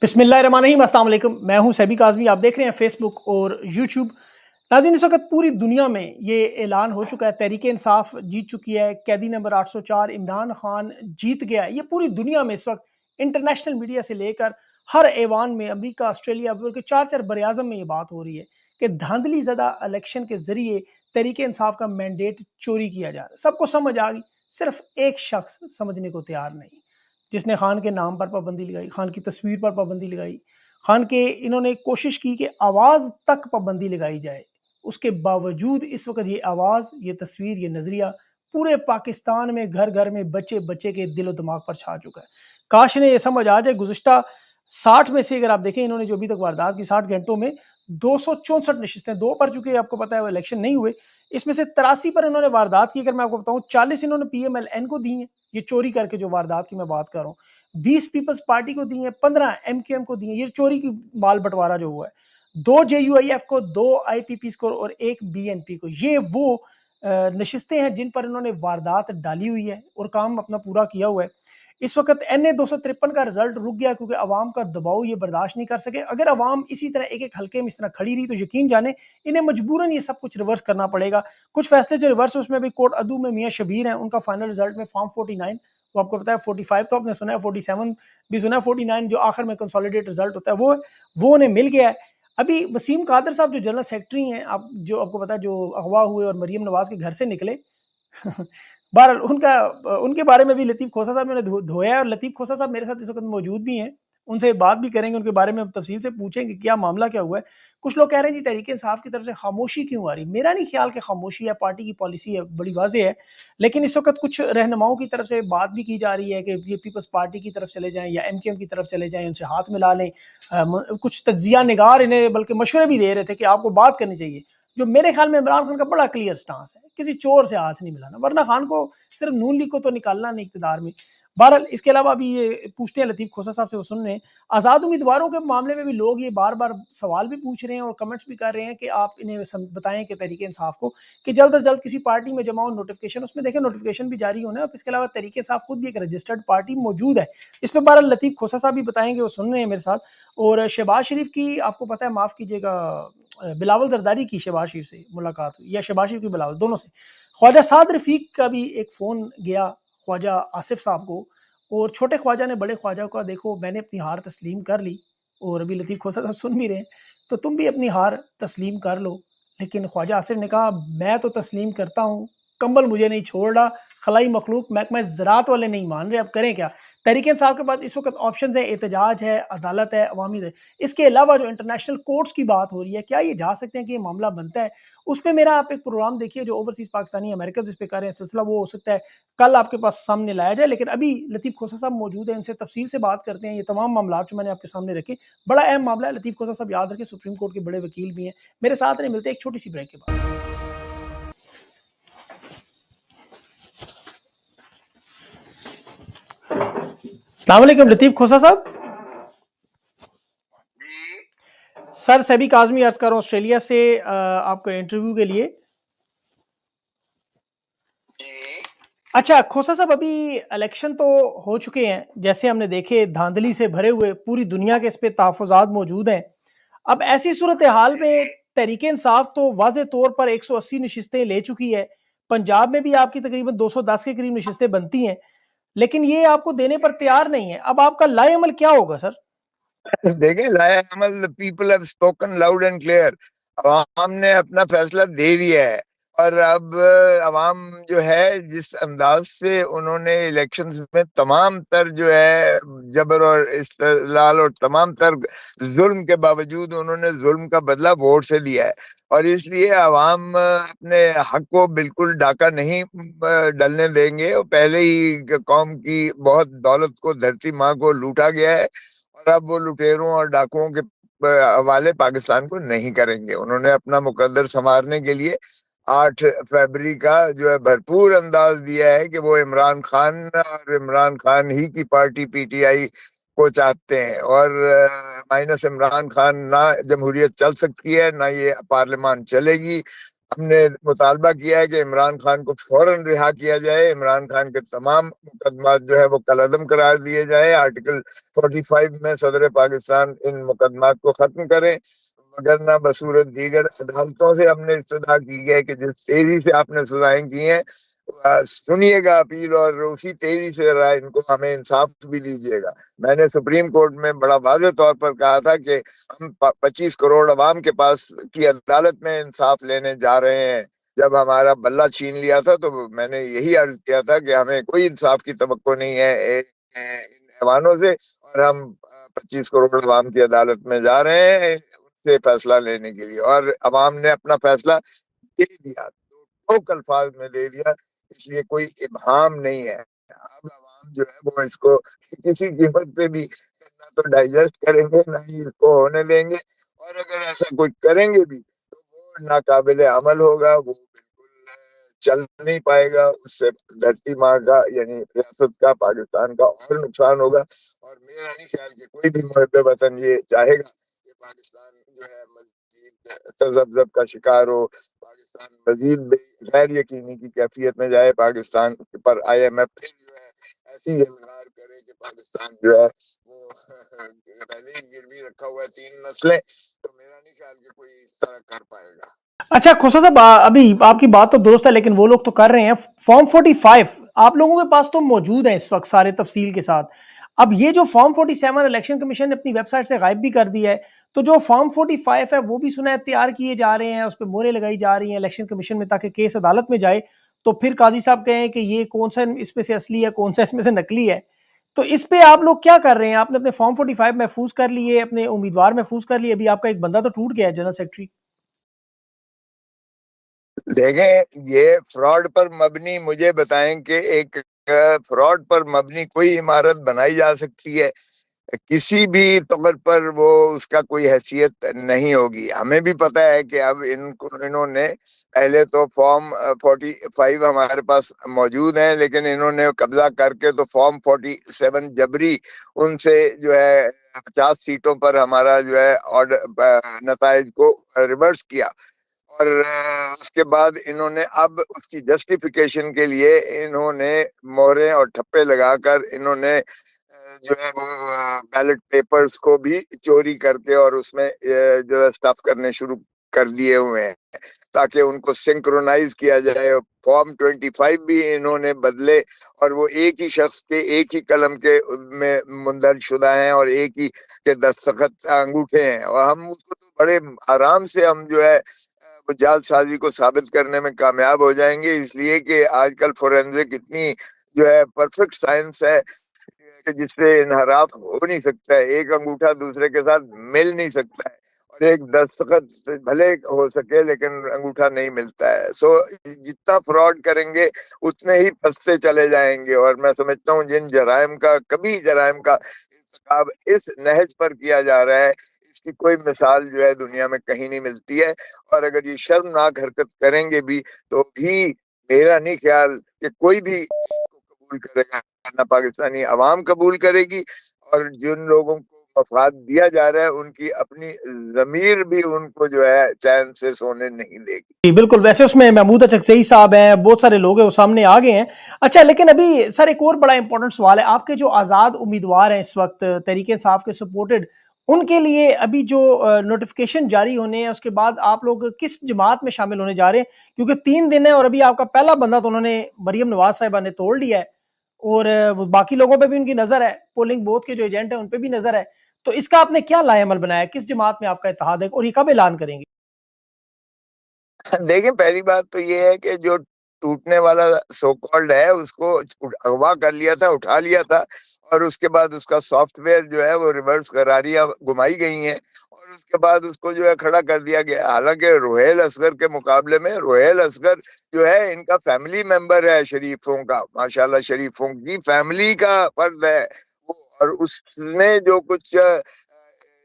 بسم اللہ الرحمن الرحیم، السلام علیکم۔ میں ہوں سیبی کاظمی، آپ دیکھ رہے ہیں فیس بک اور یوٹیوب۔ ناظرین، اس وقت پوری دنیا میں یہ اعلان ہو چکا ہے، تحریک انصاف جیت چکی ہے، قیدی نمبر 804 عمران خان جیت گیا ہے۔ یہ پوری دنیا میں اس وقت انٹرنیشنل میڈیا سے لے کر ہر ایوان میں، امریکہ، آسٹریلیا، بلکہ چار بر اعظم میں یہ بات ہو رہی ہے کہ دھاندلی زدہ الیکشن کے ذریعے تحریک انصاف کا مینڈیٹ چوری کیا جا رہا ہے۔ سب کو سمجھ آ گئی، صرف ایک شخص سمجھنے کو تیار نہیں، جس نے خان کے نام پر پابندی لگائی، خان کی تصویر پر پابندی لگائی، خان کے انہوں نے کوشش کی کہ آواز تک پابندی لگائی جائے۔ اس کے باوجود اس وقت یہ آواز، یہ تصویر، یہ نظریہ پورے پاکستان میں گھر گھر میں بچے بچے کے دل و دماغ پر چھا چکا ہے۔ کاش انہیں یہ سمجھ آ جائے۔ گزشتہ 60 میں سے اگر آپ دیکھیں، انہوں نے جو ابھی تک واردات کی 60 گھنٹوں میں 264 نشستیں، 2 پر چکے، آپ کو پتا ہے وہ الیکشن نہیں ہوئے، اس میں سے 83 پر انہوں نے واردات کی۔ اگر میں آپ کو بتاؤں 40 انہوں نے پی ایم ایل این کو دی ہیں، یہ چوری کر کے جو واردات کی میں بات کر رہا ہوں، 20 پیپلز پارٹی کو دی ہیں، 15 ایم کیو ایم کو دی ہیں، یہ چوری کی مال بٹوارا جو ہوا ہے، 2 جے یو آئی ایف کو، 2 آئی پی پیز کو اور 1 بی این پی کو۔ یہ وہ نشستیں ہیں جن پر انہوں نے واردات ڈالی ہوئی ہے اور کام اپنا پورا کیا ہوا ہے۔ اس وقت این اے 253 کا رزلٹ رک گیا کیونکہ عوام کا دباؤ یہ برداشت نہیں کر سکے۔ اگر عوام اسی طرح ایک ایک حلقے میں اس طرح کھڑی رہی تو یقین جانیں انہیں مجبوراً یہ سب کچھ ریورس کرنا پڑے گا۔ کچھ فیصلے جو ریورس اس میں بھی کوٹ ادو میں میاں شبیر ہیں، ان کا فائنل رزلٹ میں فارم 49، وہ آپ کو پتا ہے 45 تو آپ نے سنا ہے، 47 بھی سنا ہے، 49 جو آخر میں کنسولیڈیٹ رزلٹ ہوتا ہے وہ انہیں مل گیا ہے۔ ابھی وسیم قادر صاحب جو جنرل سیکرٹری ہیں، آپ کو پتا ہے جو اغوا ہوئے اور مریم نواز کے گھر سے نکلے بہرحال ان کے بارے میں بھی لطیف کھوسہ صاحب نے دھویا ہے، اور لطیف کھوسہ صاحب میرے ساتھ اس وقت موجود بھی ہیں، ان سے بات بھی کریں گے، ان کے بارے میں تفصیل سے پوچھیں گے کیا معاملہ کیا ہوا ہے۔ کچھ لوگ کہہ رہے ہیں جی تحریک انصاف کی طرف سے خاموشی کیوں آ رہی؟ میرا نہیں خیال کہ خاموشی ہے، پارٹی کی پالیسی ہے، بڑی واضح ہے، لیکن اس وقت کچھ رہنماؤں کی طرف سے بات بھی کی جا رہی ہے کہ یہ پیپلز پارٹی کی طرف چلے جائیں یا ایم کیو ایم کی طرف چلے جائیں، ان سے ہاتھ ملا لیں۔ کچھ تجزیہ نگار انہیں بلکہ مشورے بھی دے رہے تھے کہ آپ کو بات کرنی چاہیے، جو میرے خیال میں عمران خان کا بڑا کلیئر سٹانس ہے، کسی چور سے ہاتھ نہیں ملانا، ورنہ خان کو صرف نون لیگ کو تو نکالنا نہیں اقتدار میں۔ بہرحال اس کے علاوہ ابھی یہ پوچھتے ہیں لطیف کھوسہ صاحب سے، وہ سن رہے ہیں آزاد امیدواروں کے معاملے میں بھی لوگ یہ بار بار سوال بھی پوچھ رہے ہیں اور کمنٹس بھی کر رہے ہیں کہ آپ انہیں بتائیں کہ تحریک انصاف کو کہ جلد از جلد کسی پارٹی میں جمع ہو، نوٹیفیکیشن اس میں دیکھیں نوٹیفیکیشن بھی جاری ہونا ہے، اور اس کے علاوہ تحریک انصاف خود بھی ایک رجسٹرڈ پارٹی موجود ہے اس میں۔ بہرحال لطیف کھوسہ صاحب بھی بتائیں گے، وہ سن رہے ہیں میرے ساتھ۔ اور شہباز شریف کی آپ کو پتہ ہے، معاف کیجیے گا، بلاول زرداری کی شہباز شریف سے ملاقات ہوئی، یا شہباز شریف کی بلاول، دونوں سے۔ خواجہ سعد رفیق کا بھی ایک فون گیا خواجہ آصف صاحب کو، اور چھوٹے خواجہ نے بڑے خواجہ کو دیکھو میں نے اپنی ہار تسلیم کر لی، اور ابھی لطیف کھوسہ صاحب سن بھی رہے ہیں تو تم بھی اپنی ہار تسلیم کر لو۔ لیکن خواجہ آصف نے کہا میں تو تسلیم کرتا ہوں، کمبل مجھے نہیں چھوڑ رہا، خلائی مخلوق محکمہ زراعت والے نہیں مان رہے، اب کریں کیا؟ تحریک انصاف کے بعد اس وقت آپشنز ہیں، احتجاج ہے، عدالت ہے، عوامی ہے۔ اس کے علاوہ جو انٹرنیشنل کورٹس کی بات ہو رہی ہے، کیا یہ جا سکتے ہیں کہ یہ معاملہ بنتا ہے؟ اس پہ میرا آپ ایک پروگرام دیکھیے جو اوورسیز پاکستانی امریکہ جس پہ کر رہے ہیں سلسلہ، وہ ہو سکتا ہے کل آپ کے پاس سامنے لایا جائے، لیکن ابھی لطیف کھوسہ صاحب موجود ہیں، ان سے تفصیل سے بات کرتے ہیں۔ یہ تمام معاملات جو میں نے آپ کے سامنے رکھے، بڑا اہم معاملہ ہے۔ لطیف کھوسہ صاحب یاد رکھیں سپریم کورٹ کے بڑے وکیل بھی ہیں، میرے ساتھ نہیں ملتے، ایک چھوٹی سی بریک کے بعد۔ السلام علیکم لطیف کھوسہ صاحب۔ سر سیبی کاظمی عرض کر رہا ہوں آسٹریلیا سے آپ کے انٹرویو کے لیے۔ اچھا کھوسہ صاحب، ابھی الیکشن تو ہو چکے ہیں، جیسے ہم نے دیکھے دھاندلی سے بھرے ہوئے، پوری دنیا کے اس پہ تحفظات موجود ہیں۔ اب ایسی صورتحال میں تحریک انصاف تو واضح طور پر 180 نشستیں لے چکی ہے، پنجاب میں بھی آپ کی تقریباً 210 کے قریب نشستیں بنتی ہیں، لیکن یہ آپ کو دینے پر تیار نہیں ہے۔ اب آپ کا لائے عمل کیا ہوگا سر؟ دیکھیں لائے عمل، people have spoken loud and clear, عوام نے اپنا فیصلہ دے دیا ہے، اور اب عوام جو ہے جس انداز سے انہوں نے الیکشنز میں تمام تر جو ہے جبر اور استحلال اور تمام تر ظلم کے باوجود انہوں نے ظلم کا بدلہ ووٹ سے لیا ہے، اور اس لیے عوام اپنے حق کو بالکل ڈاکہ نہیں ڈلنے دیں گے۔ اور پہلے ہی قوم کی بہت دولت کو، دھرتی ماں کو لوٹا گیا ہے، اور اب وہ لٹیروں اور ڈاکوؤں کے حوالے پاکستان کو نہیں کریں گے۔ انہوں نے اپنا مقدر سنوارنے کے لیے 8 فروری کا جو ہے بھرپور انداز دیا ہے کہ وہ عمران خان اور عمران خان ہی کی پارٹی پی ٹی آئی کو چاہتے ہیں، اور مائنس عمران خان نہ جمہوریت چل سکتی ہے، نہ یہ پارلیمان چلے گی۔ ہم نے مطالبہ کیا ہے کہ عمران خان کو فوراً رہا کیا جائے، عمران خان کے تمام مقدمات جو ہے وہ کالعدم قرار دیے جائے، آرٹیکل 45 میں صدر پاکستان ان مقدمات کو ختم کریں، مگر نہ بصورت دیگر عدالتوں سے ہم نے استدعا کی ہے کہ جس تیزی سے آپ نے سزائیں کی ہیں سنیے گا اپیل، اور اسی تیزی سے ذرا ان کو ہمیں انصاف بھی دیجیے گا۔ میں نے سپریم کورٹ میں بڑا واضح طور پر کہا تھا کہ ہم 25 کروڑ عوام کے پاس کی عدالت میں انصاف لینے جا رہے ہیں، جب ہمارا بلہ چھین لیا تھا تو میں نے یہی عرض کیا تھا کہ ہمیں کوئی انصاف کی توقع نہیں ہے ان ایوانوں سے، اور ہم 25 کروڑ عوام کی عدالت میں جا رہے ہیں ان سے فیصلہ لینے کے لیے، اور عوام نے اپنا فیصلہ دے دیا، ٹھوک الفاظ میں دے دیا، اس لیے کوئی ابہام نہیں ہے۔ اب عوام جو ہے وہ اس کو کسی قیمت پہ بھی نہ تو ڈائجسٹ کریں گے، نہ ہی اس کو ہونے دیں گے، اور اگر ایسا کوئی کریں گے بھی تو وہ ناقابل عمل ہوگا، وہ بالکل چل نہیں پائے گا، اس سے دھرتی ماں کا یعنی ریاست کا، پاکستان کا اور نقصان ہوگا، اور میرا نہیں خیال کہ کوئی بھی محب وطن یہ چاہے گا کہ پاکستان جو ہے مزید تذبذب کا شکار ہو، پاکستان مزید غیر یقینی کی کیفیت میں جائے، پاکستان پر IMF پھر جو ہے ایسی اظہار کرے کہ پاکستان جو ہے وہ پہلے ہی گروی رکھا ہوا ہے 3 نسلیں، تو میرا نہیں خیال کہ کوئی اس طرح کر پائے گا۔ اچھا خسرو صاحب، ابھی آپ کی بات تو درست ہے، لیکن وہ لوگ تو کر رہے ہیں فارم 45 آپ لوگوں کے پاس تو موجود ہیں اس وقت سارے تفصیل کے ساتھ۔ اب یہ جو فارم 47 الیکشن کمیشن نے اپنی ویب سائٹ سے غائب بھی کر دیا ہے، تو جو فارم 45 ہے وہ بھی سنا ہے تیار کیے جا رہے ہیں، اس پہ مہریں لگائی جا رہی ہیں الیکشن کمیشن میں تاکہ کیس عدالت میں جائے، تو پھر قاضی صاحب کہیں کہ یہ کون سا اس میں سے اصلی ہے، کون سا اس میں سے نقلی ہے۔ تو اس پہ آپ لوگ کیا کر رہے ہیں؟ آپ نے اپنے فارم 45 محفوظ کر لیے، اپنے امیدوار محفوظ کر لیے، ابھی آپ کا ایک بندہ تو ٹوٹ گیا ہے جنرل سیکرٹری۔ دیکھیں یہ فراڈ پر مبنی، مجھے بتائیں کہ ایک فراڈ پر مبنی کوئی عمارت بنائی جا سکتی ہے؟ کسی بھی طور پر وہ اس کا کوئی حیثیت نہیں ہوگی۔ ہمیں بھی پتہ ہے کہ اب انہوں نے پہلے تو فارم 45 ہمارے پاس موجود ہیں، لیکن انہوں نے قبضہ کر کے تو فارم 47 جبری ان سے جو ہے 50 سیٹوں پر ہمارا جو ہے نتائج کو ریورس کیا، اور اس کے بعد انہوں نے اب اس کی جسٹیفیکیشن کے لیے انہوں نے مہریں اور ٹھپے لگا کر انہوں نے جو ہے وہ بیلٹ پیپرز کو بھی چوری کر کے اور اس میں جو ہے اسٹف کرنے شروع کر دیے ہوئے ہیں تاکہ ان کو سنکرونائز کیا جائے۔ فارم 25 بھی انہوں نے بدلے، اور وہ ایک ہی شخص کے ایک ہی قلم کے میں مندرج شدہ ہیں اور ایک ہی کے دستخط انگوٹھے ہیں، اور ہم اس کو تو بڑے آرام سے ہم جو ہے وہ جعل سازی کو ثابت کرنے میں کامیاب ہو جائیں گے، اس لیے کہ آج کل فورینزک اتنی جو ہے پرفیکٹ سائنس ہے کہ جس سے انحراف ہو نہیں سکتا ہے، ایک انگوٹھا دوسرے کے ساتھ مل نہیں سکتا ہے، اور ایک دستخط بھلے ہو سکے لیکن انگوٹھا نہیں ملتا ہے۔ سو جتنا فراڈ کریں گے اتنے ہی پستے چلے جائیں گے، اور میں سمجھتا ہوں جن جرائم کا ارتکاب اس نہج پر کیا جا رہا ہے اس کی کوئی مثال جو ہے دنیا میں کہیں نہیں ملتی ہے، اور اگر یہ شرمناک حرکت کریں گے بھی تو بھی میرا نہیں خیال کہ کوئی بھی اس کو قبول کرے گا، نہ پاکستانی عوام قبول کرے گی، اور جن لوگوں کو مفاد دیا جا رہا ہے ان کی اپنی ضمیر بھی ان کو جو ہے چین سے سونے نہیں دے گی۔ جی بالکل، ویسے اس میں محمود اچکزئی صاحب ہیں، بہت سارے لوگ ہیں وہ سامنے آ گئے ہیں۔ اچھا لیکن ابھی سر ایک اور بڑا امپورٹنٹ سوال ہے، آپ کے جو آزاد امیدوار ہیں اس وقت تحریک انصاف کے سپورٹڈ، ان کے لیے ابھی جو نوٹیفیکیشن جاری ہونے ہیں اس کے بعد آپ لوگ کس جماعت میں شامل ہونے جا رہے ہیں؟ کیونکہ 3 دن ہے اور ابھی آپ کا پہلا بندہ تو انہوں نے مریم نواز صاحبہ نے توڑ لیا ہے، اور باقی لوگوں پہ بھی ان کی نظر ہے، پولنگ بوتھ کے جو ایجنٹ ہیں ان پہ بھی نظر ہے، تو اس کا آپ نے کیا لائے عمل بنایا ہے؟ کس جماعت میں آپ کا اتحاد ہے اور یہ کب اعلان کریں گے؟ دیکھیں پہلی بات تو یہ ہے کہ جو ٹوٹنے والا سو کالڈ ہے اس کو اغوا کر لیا تھا، اٹھا لیا تھا، اور اس کے بعد اس کا سافٹ ویئر جو ہے وہ ریورس قراریاں گمائی گئی ہیں، اور اس کے بعد اس کو جو ہے کھڑا کر دیا گیا۔ حالانکہ روہیل اصغر کے مقابلے میں روہیل اصغر جو ہے ان کا فیملی ممبر ہے، شریفوں کا، ماشاءاللہ شریفوں کی فیملی کا فرد ہے وہ، اور اس نے جو کچھ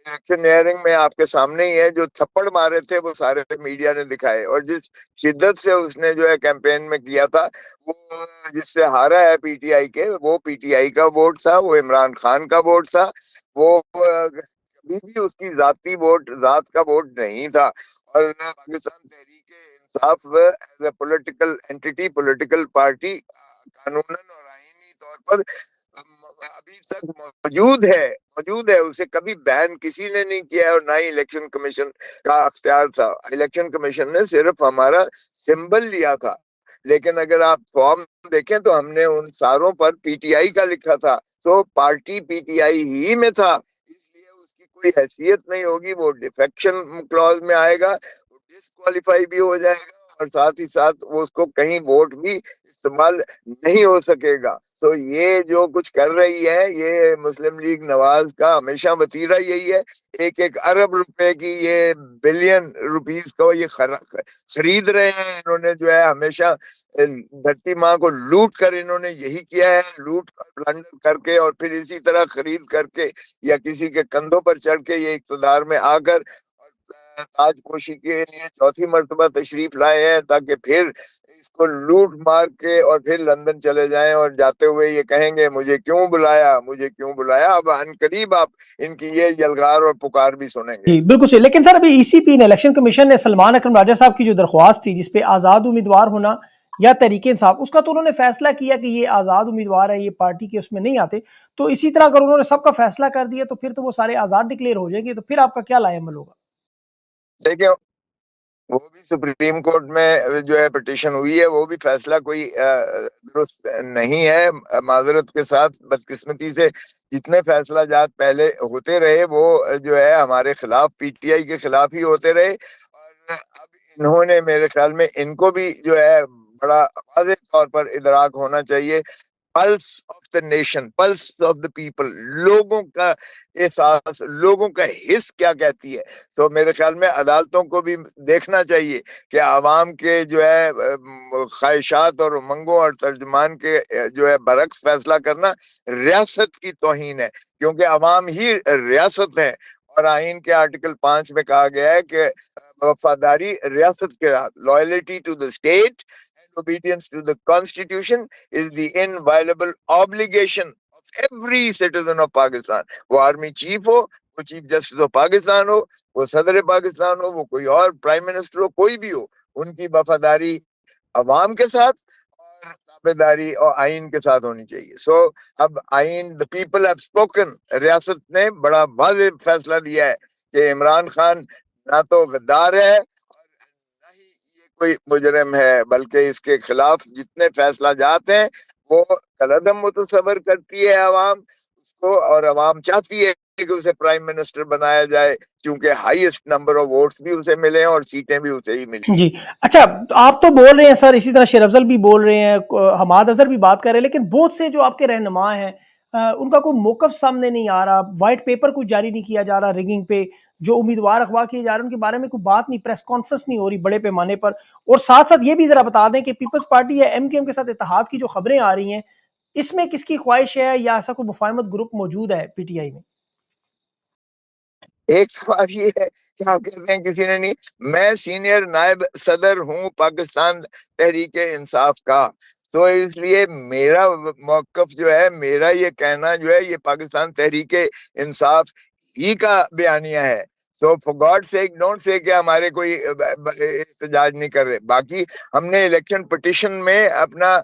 الیکشن ایئرنگ میں آپ کے سامنے ہی ہے جو تھپڑ مارے تھے وہ سارے میڈیا نے دکھائے، اور جس شدت سے اس نے جو ہے کیمپین میں کیا تھا، وہ جس سے ہارا ہے پی ٹی آئی کے، وہ پی ٹی آئی کا ووٹ تھا، وہ عمران خان کا ووٹ تھا، وہ بھی اس کی ذاتی ووٹ، ذات کا ووٹ نہیں تھا. اور Pakistan Tehreek Insaf is a political entity, political party قانوناً اور آئینی طور پر ابھی تک موجود ہے. اسے کبھی بین کسی نے نہیں کیا ہے، اور نہ ہی الیکشن کمیشن کا اختیار تھا. الیکشن کمیشن نے صرف ہمارا سمبل لیا تھا. لیکن اگر آپ فارم دیکھیں تو ہم نے ان ساروں پر پی ٹی آئی کا لکھا تھا. تو پارٹی پی ٹی آئی ہی میں تھا، اس لیے اس کی کوئی حیثیت نہیں ہوگی. وہ ڈیفیکشن کلوز میں آئے گا، وہ ڈسکوالیفائی بھی ہو جائے گا، اور ساتھ ہی ساتھ وہ اس کو کہیں ووٹ بھی استعمال نہیں ہو سکے گا. تو یہ جو کچھ کر رہی ہے، یہ مسلم لیگ نواز کا ہمیشہ وتیرہ یہی ہے. 1 ارب روپے کی، یہ بلین روپیز کو یہ خرید رہے ہیں. انہوں نے جو ہے ہمیشہ دھرتی ماں کو لوٹ کر انہوں نے یہی کیا ہے، لوٹ پلنڈر کر کے اور پھر اسی طرح خرید کر کے یا کسی کے کندھوں پر چڑھ کے یہ اقتدار میں آ کر تاج پوشی کے لیے 4تھی مرتبہ تشریف لائے ہیں، تاکہ پھر اس کو لوٹ مار کے اور پھر لندن چلے جائیں اور جاتے ہوئے یہ کہیں گے مجھے کیوں بلایا، مجھے کیوں بلایا. اب ان قریب آپ ان کی یہ یلغار اور پکار بھی سنیں گے. جی بالکل صحیح. لیکن سر ابھی ای سی پی نے، الیکشن کمیشن نے سلمان اکرم راجہ صاحب کی جو درخواست تھی جس پہ آزاد امیدوار ہونا یا تحریک انصاف، اس کا تو انہوں نے فیصلہ کیا کہ یہ آزاد امیدوار ہے، یہ پارٹی کے اس میں نہیں آتے. تو اسی طرح اگر انہوں نے سب کا فیصلہ کر دیا تو پھر تو وہ سارے آزاد ڈکلیئر ہو جائیں گے. تو پھر آپ کا کیا لائے عمل ہوگا؟ دیکھیں، وہ بھی سپریم کورٹ میں جو ہے پٹیشن ہوئی ہے، وہ بھی فیصلہ کوئی درست نہیں ہے. معذرت کے ساتھ بدقسمتی سے جتنے فیصلہ جات پہلے ہوتے رہے وہ جو ہے ہمارے خلاف، پی ٹی آئی کے خلاف ہی ہوتے رہے. اور اب انہوں نے، میرے خیال میں ان کو بھی جو ہے بڑا واضح طور پر ادراک ہونا چاہیے. Plus of the nation, plus of the people, لوگوں کا احساس، لوگوں کا حص کیا کہتی ہے. تو میرے خیال میں عدالتوں کو بھی دیکھنا چاہیے کہ عوام کے جو ہے خواہشات اور امنگوں اور ترجمان کے جو ہے برعکس فیصلہ کرنا ریاست کی توہین ہے، کیونکہ عوام ہی ریاست ہے. اور آئین کے آرٹیکل 5 میں کہا گیا ہے کہ وفاداری ریاست کے ساتھ، loyalty to the state and obedience to the constitution is the inviolable obligation of every citizen of Pakistan. وہ آرمی چیف ہو، وہ چیف جسٹس آف پاکستان ہو، وہ صدر پاکستان ہو، وہ کوئی اور پرائم منسٹر ہو، کوئی بھی ہو، ان کی وفاداری عوام کے ساتھ اور تابعداری اور آئین کے ساتھ ہونی چاہیے. سو اب آئین، the people have spoken. ریاست نے بڑا واضح فیصلہ دیا ہے کہ عمران خان نہ تو غدار ہے اور نہ ہی یہ کوئی مجرم ہے، بلکہ اس کے خلاف جتنے فیصلہ جات ہیں وہ کالعدم متصور کرتی ہے عوام اس کو، اور عوام چاہتی ہے کہ اسے پرائم منسٹر بنایا جائے، چونکہ ہائیسٹ نمبر آف ووٹس بھی اسے ملے ہیں اور سیٹیں بھی اسے ہی ملی. جی اچھا، آپ تو بول رہے ہیں سر، اسی طرح شیر افضل بھی بول رہے ہیں، حماد اظہر بھی بات کر رہے ہیں، لیکن بہت سے جو آپ کے رہنما ہیں ان کا کوئی موقف سامنے نہیں آ رہا. وائٹ پیپر کوئی جاری نہیں کیا جا رہا ریگنگ پہ، جو امیدوار اغوا کیے جا رہے ہیں ان کے بارے میں کوئی بات نہیں، پریس کانفرنس نہیں ہو رہی بڑے پیمانے پر. اور ساتھ ساتھ یہ بھی ذرا بتا دیں کہ پیپلز پارٹی یا ایم کیو ایم کے ساتھ اتحاد کی جو خبریں آ رہی ہیں، اس میں کس کی خواہش ہے یا ایسا کوئی مفاہمت گروپ موجود ہے پی ٹی آئی میں؟ ایک سوال یہ ہے کہ آپ کہتے ہیں کسی نے نہیں. میں سینئر نائب صدر ہوں پاکستان تحریک انصاف کا، تو اس لیے میرا موقف جو ہے، میرا یہ کہنا جو ہے، یہ پاکستان تحریک انصاف ہی کا بیانیہ ہے. So for God sake don't say کہ ہمارے کوئی احتجاج نہیں کر رہے. باقی ہم نے الیکشن پٹیشن میں اپنا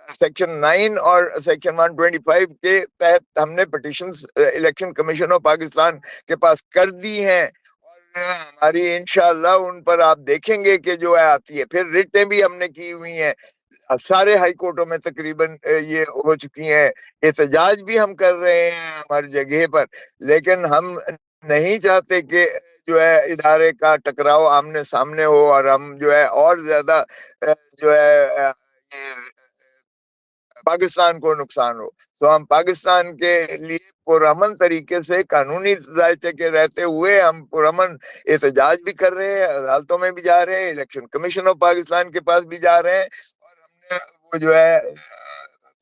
سیکشن 9 اور سیکشن 125 کے تحت ہم نے petition election commission of Pakistan کے پاس کر دی ہیں، اور ہماری انشاءاللہ ان پر آپ دیکھیں گے کہ جو ہے آتی ہے. پھر ریٹیں بھی ہم نے کی ہوئی ہیں سارے ہائی کورٹوں میں تقریباً یہ ہو چکی ہیں. احتجاج بھی ہم کر رہے ہیں ہماری جگہ پر، لیکن ہم نہیں چاہتے کہ جو ہے ادارے کا ٹکراؤ آمنے سامنے ہو اور ہم جو ہے اور زیادہ جو ہے پاکستان کو نقصان ہو. تو ہم پاکستان کے لیے پرامن طریقے سے قانونی ضابطے کے رہتے ہوئے ہم پرامن احتجاج بھی کر رہے ہیں، عدالتوں میں بھی جا رہے ہیں، الیکشن کمیشن آف پاکستان کے پاس بھی جا رہے ہیں، اور ہم نے وہ جو ہے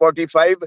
45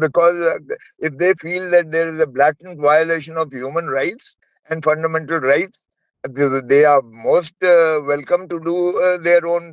because if they feel that there is a blatant violation of human rights and fundamental rights, they are most welcome to do their own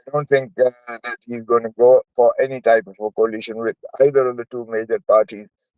I don't think that he's going to go for any type of a coalition with either of the two major parties,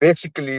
basically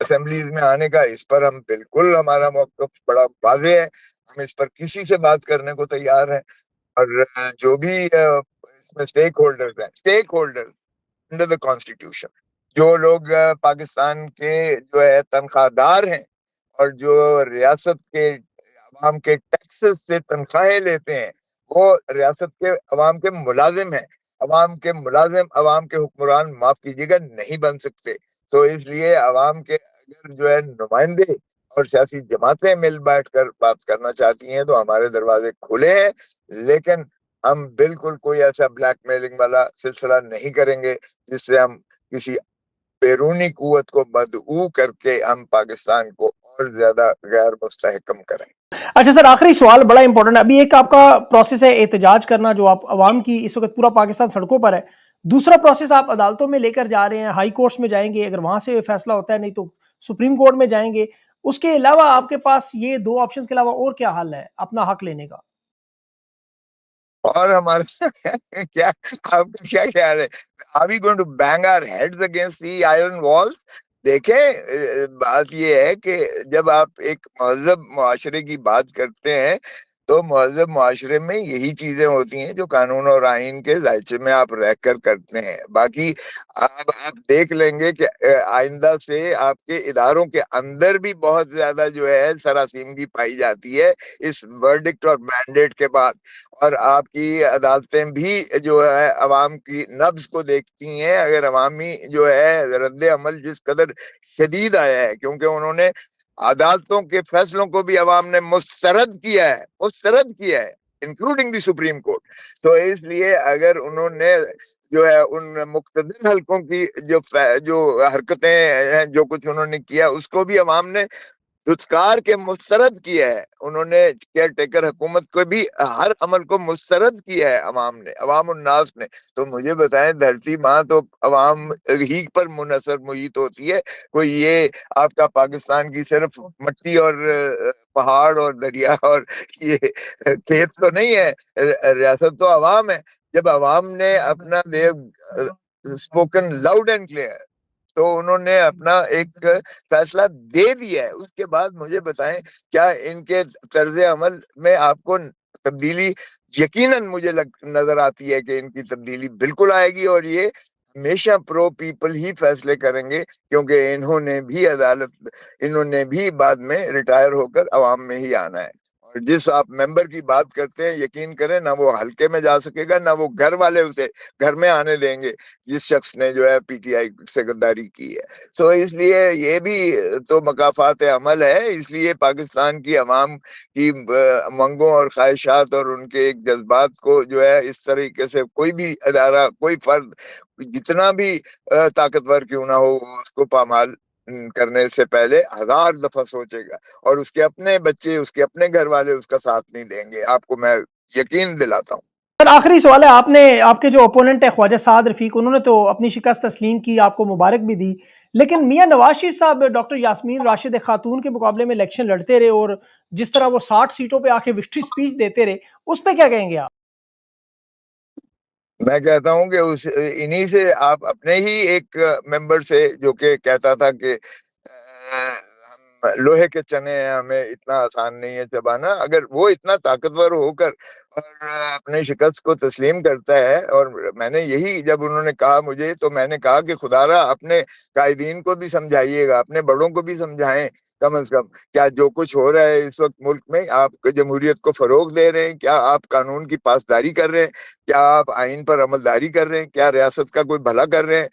assemblies میں آنے کا، اس پر ہم بالکل، ہمارا موقف بڑا واضح ہے، ہم اس پر کسی سے بات کرنے کو تیار ہیں. اور جو بھی اس میں اسٹیک ہولڈرز ہیں، stake holder under the constitution, جو لوگ پاکستان کے جو ہے تنخواہ دار ہیں اور جو ریاست کے عوام کے ٹیکسز سے تنخواہیں لیتے ہیں، وہ ریاست کے عوام کے ملازم ہیں. عوام کے ملازم عوام کے حکمران، معاف کیجیے گا، نہیں بن سکتے. تو اس لیے عوام کے اگر جو ہے نمائندے اور سیاسی جماعتیں مل بیٹھ کر بات کرنا چاہتی ہیں تو ہمارے دروازے کھلے ہیں، لیکن ہم بالکل کوئی ایسا بلیک میلنگ والا سلسلہ نہیں کریں گے جس سے ہم کسی بیرونی قوت کو مدعو کر کے ہم پاکستان کو اور زیادہ غیر مستحکم کریں. اچھا سر، آخری سوال بڑا امپورٹنٹ ہے. ابھی ایک آپ کا پروسیس ہے احتجاج کرنا، جو آپ عوام کی اس وقت پورا پاکستان سڑکوں پر ہے. دوسرا پروسیس آپ عدالتوں میں لے کر جا رہے ہیں، ہائی کورٹس میں جائیں گے، اگر وہاں سے فیصلہ ہوتا ہے، نہیں تو سپریم کورٹ میں جائیں گے. اس کے علاوہ آپ کے پاس یہ دو آپشنز کے علاوہ اور کیا حل ہے اپنا حق لینے کا؟ اور ہمارا کیا، آپ کا کیا خیال ہے؟ Are we going to bang our heads against the iron walls؟ دیکھیں، بات یہ ہے کہ جب آپ ایک مہذب معاشرے کی بات کرتے ہیں تو مہذب معاشرے میں یہی چیزیں ہوتی ہیں جو قانون اور آئین کے ذائچے میں آپ رہ کر کرتے ہیں. باقی آپ دیکھ لیں گے کہ آئندہ سے آپ کے اداروں کے اندر بھی بہت زیادہ جو ہے سراسیمگی پائی جاتی ہے اس ورڈکٹ اور مینڈیٹ کے بعد. اور آپ کی عدالتیں بھی جو ہے عوام کی نبض کو دیکھتی ہیں. اگر عوامی جو ہے رد عمل جس قدر شدید آیا ہے، کیونکہ انہوں نے عدالتوں کے فیصلوں کو بھی عوام نے مسترد کیا ہے انکلوڈنگ دی سپریم کورٹ. تو اس لیے اگر انہوں نے جو ہے ان مقتدر حلقوں کی جو حرکتیں ہیں، جو کچھ انہوں نے کیا، اس کو بھی عوام نے دھتکار کے مسترد کیا ہے. انہوں نے کیئر ٹیکر حکومت کو بھی ہر عمل کو مسترد کیا ہے عوام نے، عوام الناس نے. تو مجھے بتائیں، دھرتی ماں تو عوام ہی پر منحصر محیط ہوتی ہے. کوئی یہ آپ کا پاکستان کی صرف مٹی اور پہاڑ اور دریا اور یہ کھیت تو نہیں ہے، ریاست تو عوام ہے. جب عوام نے اپنا اسپوکن لاؤڈ اینڈ کلیئر، تو انہوں نے اپنا ایک فیصلہ دے دیا ہے. اس کے بعد مجھے بتائیں، کیا ان کے طرز عمل میں آپ کو تبدیلی؟ یقیناً مجھے نظر آتی ہے کہ ان کی تبدیلی بالکل آئے گی، اور یہ ہمیشہ پرو پیپل ہی فیصلے کریں گے، کیونکہ انہوں نے بھی بعد میں ریٹائر ہو کر عوام میں ہی آنا ہے. اور جس آپ ممبر کی بات کرتے ہیں، یقین کریں، نہ وہ حلقے میں جا سکے گا، نہ وہ گھر والے اسے گھر میں آنے دیں گے جس شخص نے جو ہے پی ٹی آئی سے غداری کی ہے. سو اس لیے یہ بھی تو مقافات عمل ہے. اس لیے پاکستان کی عوام کی منگوں اور خواہشات اور ان کے ایک جذبات کو جو ہے اس طریقے سے کوئی بھی ادارہ، کوئی فرد جتنا بھی طاقتور کیوں نہ ہو، اس کو پامال کرنے سے پہلے 1000 دفعہ سوچے گا. اور اس کے اپنے بچے، اس کے اپنے گھر والے اس کا ساتھ نہیں دیں گے، آپ کو میں یقین دلاتا ہوں. سر آخری سوال ہے، آپ کے جو اپوننٹ ہے خواجہ سعد رفیق، انہوں نے تو اپنی شکست تسلیم کی، آپ کو مبارک بھی دی، لیکن میاں نواز شریف صاحب ڈاکٹر یاسمین راشد خاتون کے مقابلے میں الیکشن لڑتے رہے، اور جس طرح وہ 60 سیٹوں پہ آ کے وکٹری سپیچ دیتے رہے، اس پہ کیا کہیں گے آپ؟ میں کہتا ہوں کہ انہی سے، آپ اپنے ہی ایک ممبر سے جو کہ کہتا تھا کہ ہم لوہے کے چنے ہیں، ہمیں اتنا آسان نہیں ہے چبانا، اگر وہ اتنا طاقتور ہو کر اور اپنے شکست کو تسلیم کرتا ہے. اور میں نے یہی، جب انہوں نے کہا مجھے، تو میں نے کہا کہ خدا را اپنے قائدین کو بھی سمجھائیے گا، اپنے بڑوں کو بھی سمجھائیں. کم از کم کیا جو کچھ ہو رہا ہے اس وقت ملک میں، آپ جمہوریت کو فروغ دے رہے ہیں؟ کیا آپ قانون کی پاسداری کر رہے ہیں؟ کیا آپ آئین پر عملداری کر رہے ہیں؟ کیا ریاست کا کوئی بھلا کر رہے ہیں؟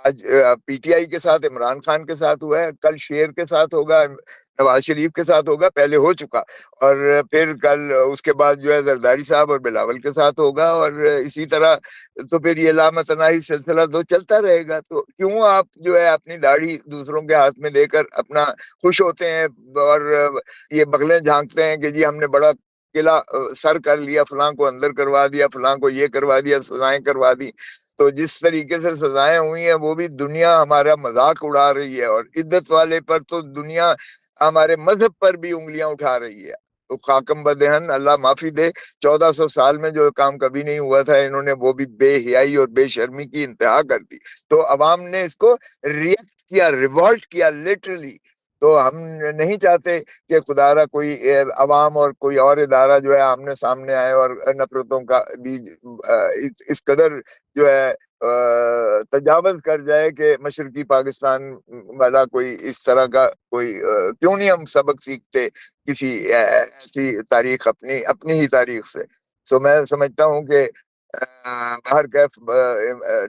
آج پی ٹی آئی کے ساتھ عمران خان کے ساتھ ہوا ہے، کل شیر کے ساتھ ہوگا، نواز شریف کے ساتھ ہوگا، پہلے ہو چکا، اور پھر کل اس کے بعد جو ہے زرداری صاحب اور بلاول کے ساتھ ہوگا، اور اسی طرح تو پھر یہ لامتناہی سلسلہ تو چلتا رہے گا. تو کیوں آپ جو ہے اپنی داڑھی دوسروں کے ہاتھ میں دے کر اپنا خوش ہوتے ہیں اور یہ بغلیں جھانکتے ہیں کہ جی ہم نے بڑا قلعہ سر کر لیا، فلاں کو اندر کروا دیا، فلاں کو یہ کروا دیا، سزائیں کروا دی. تو جس طریقے سے سزائیں ہوئی ہیں وہ بھی دنیا ہمارا مذاق اڑا رہی ہے، اور عدت والے پر تو دنیا ہمارے مذہب پر بھی انگلیاں اٹھا رہی ہے. تو خاکم بدہن، اللہ معافی دے، 1400 سال میں جو کام کبھی نہیں ہوا تھا، انہوں نے وہ بھی بے حیائی اور بے شرمی کی انتہا کر دی. تو عوام نے اس کو ریئیکٹ کیا, ریوولٹ کیا لٹرلی. تو ہم نہیں چاہتے کہ خدا را کوئی عوام اور کوئی اور ادارہ جو ہے آمنے سامنے آئے اور نفرتوں کا بیج اس قدر جو ہے تجاوز کر جائے کہ مشرقی پاکستان والا کوئی اس طرح کا کوئی کیوں نہیں ہم سبق سیکھتے کسی ایسی تاریخ اپنی ہی تاریخ سے. سو میں سمجھتا ہوں کہ باہر کیف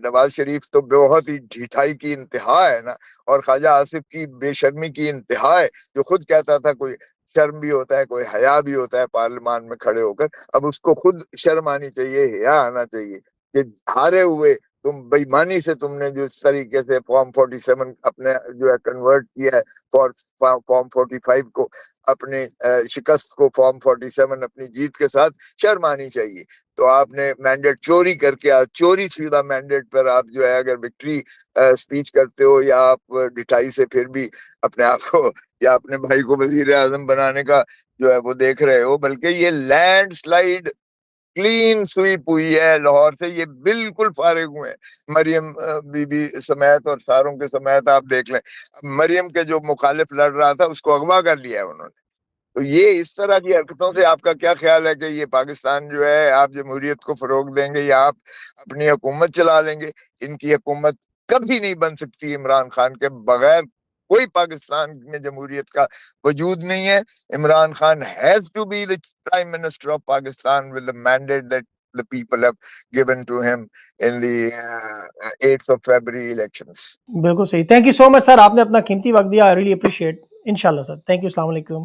نواز شریف تو بہت ہی ڈھیٹھائی کی انتہا ہے نا, اور خواجہ آصف کی بے شرمی کی انتہا ہے, جو خود کہتا تھا کوئی شرم بھی ہوتا ہے, کوئی حیا بھی ہوتا ہے پارلیمان میں کھڑے ہو کر. اب اس کو خود شرم آنی چاہیے, حیا آنا چاہیے کہ ہارے ہوئے تم بےایمانی سے تم نے جو اس طریقے سے فارم 47 اپنے جو ہے کنورٹ کیا ہے فارم 45 کو, اپنی شکست کو فارم 47 اپنی جیت کے ساتھ شرم آنی چاہیے. تو آپ نے مینڈیٹ چوری کر کے چوری شدہ مینڈیٹ پر آپ جو ہے اگر وکٹری اسپیچ کرتے ہو, یا آپ ڈٹائی سے پھر بھی اپنے آپ کو یا اپنے بھائی کو وزیر اعظم بنانے کا جو ہے وہ دیکھ رہے ہو, بلکہ یہ لینڈ سلائیڈ کلین سویپ ہوئی ہے لاہور سے, یہ بالکل فارغ ہوئے ہیں. مریم بی بی سمیت اور ساروں کے سمیت آپ دیکھ لیں, مریم کے جو مخالف لڑ رہا تھا اس کو اغوا کر لیا ہے انہوں نے. تو یہ اس طرح کی حرکتوں سے آپ کا کیا خیال ہے کہ یہ پاکستان جو ہے آپ جمہوریت کو فروغ دیں گے یا آپ اپنی حکومت چلا لیں گے؟ ان کی حکومت کبھی نہیں بن سکتی عمران خان کے بغیر. کوئی پاکستان میں جمہوریت کا وجود نہیں ہے. Imran Khan has to be the prime minister of Pakistan with the mandate that the people have given to him in the 8th of February elections. بالکل صحیح. تھینک یو سو مچ سر, آپ نے اپنا قیمتی وقت دیا, آئی ریلی اپریشیٹ. انشاءاللہ سر, تھینک یو, السلام علیکم.